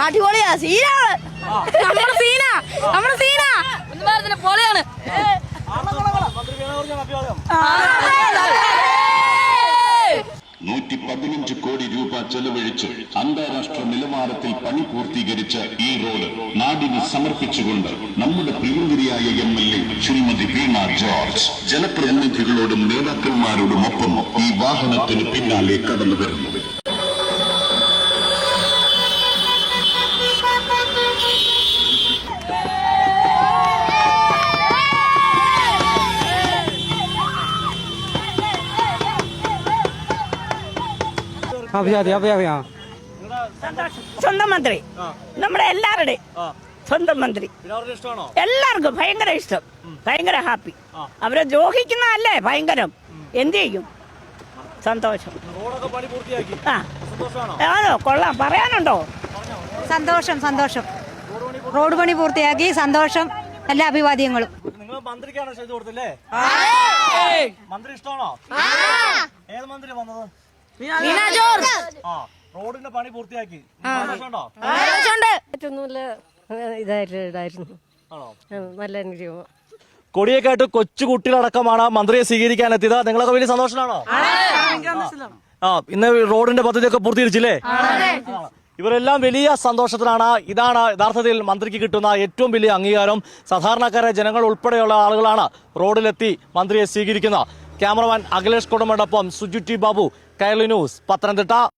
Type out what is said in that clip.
അടിപൊളിയാ സീനാണ്. നമ്മുടെ സീന പൊളിയാണ്. 115 കോടി രൂപ ചെലവഴിച്ച് അന്താരാഷ്ട്ര നിലവാരത്തിൽ പണി പൂർത്തീകരിച്ച ഈ റോഡ് നാടിന് സമർപ്പിച്ചുകൊണ്ട് നമ്മുടെ പ്രിയങ്കരിയായ MLA ശ്രീമതി വീണ ജോർജ് ജനപ്രതിനിധികളോടും നേതാക്കന്മാരോടും ഒപ്പം ഈ വാഹനത്തിന് പിന്നാലെ കടന്നു വരുന്നു. സ്വന്തം മന്ത്രി, നമ്മുടെ എല്ലാവരുടെയും സ്വന്തം മന്ത്രി. എല്ലാവർക്കും ഭയങ്കര ഇഷ്ടം, ഭയങ്കര ഹാപ്പി. അവരെ ദ്രോഹിക്കുന്നതല്ലേ ഭയങ്കരം. എന്ത് ചെയ്യും? സന്തോഷം. ആണോ? കൊള്ളാം. പറയാനുണ്ടോ? സന്തോഷം. റോഡ് പണി പൂർത്തിയാക്കി. സന്തോഷം. എല്ലാ അഭിവാദ്യങ്ങളും. മന്ത്രിക്കാണ് ചെയ്തു കൊടുത്തില്ലേ? മന്ത്രി ഇഷ്ടമാണോ? ഏത് മന്ത്രി വന്നത്? റോഡിന്റെ പണി പൂർത്തിയാക്കി. ഇതായിരുന്നു നല്ല അനുഗ്രഹം. കൊടിയൊക്കെ ആയിട്ട് കൊച്ചു കുട്ടികളടക്കമാണ് മന്ത്രിയെ സ്വീകരിക്കാൻ എത്തിയത്. നിങ്ങളൊക്കെ വലിയ സന്തോഷമാണോ? ഇന്ന് റോഡിന്റെ പദ്ധതിയൊക്കെ പൂർത്തീകരിച്ചില്ലേ? ഇവരെല്ലാം വലിയ സന്തോഷത്തിലാണ്. ഇതാണ് യഥാർത്ഥത്തിൽ മന്ത്രിക്ക് കിട്ടുന്ന ഏറ്റവും വലിയ അംഗീകാരം. സാധാരണക്കാരെ ജനങ്ങൾ ഉൾപ്പെടെയുള്ള ആളുകളാണ് റോഡിലെത്തി മന്ത്രിയെ സ്വീകരിക്കുന്നത്. ക്യാമറമാൻ അഖിലേഷ് കൊടുമണ്ണൊപ്പം സുജു ടി ബാബു, കൈരളി ന്യൂസ്, പത്തനംതിട്ട.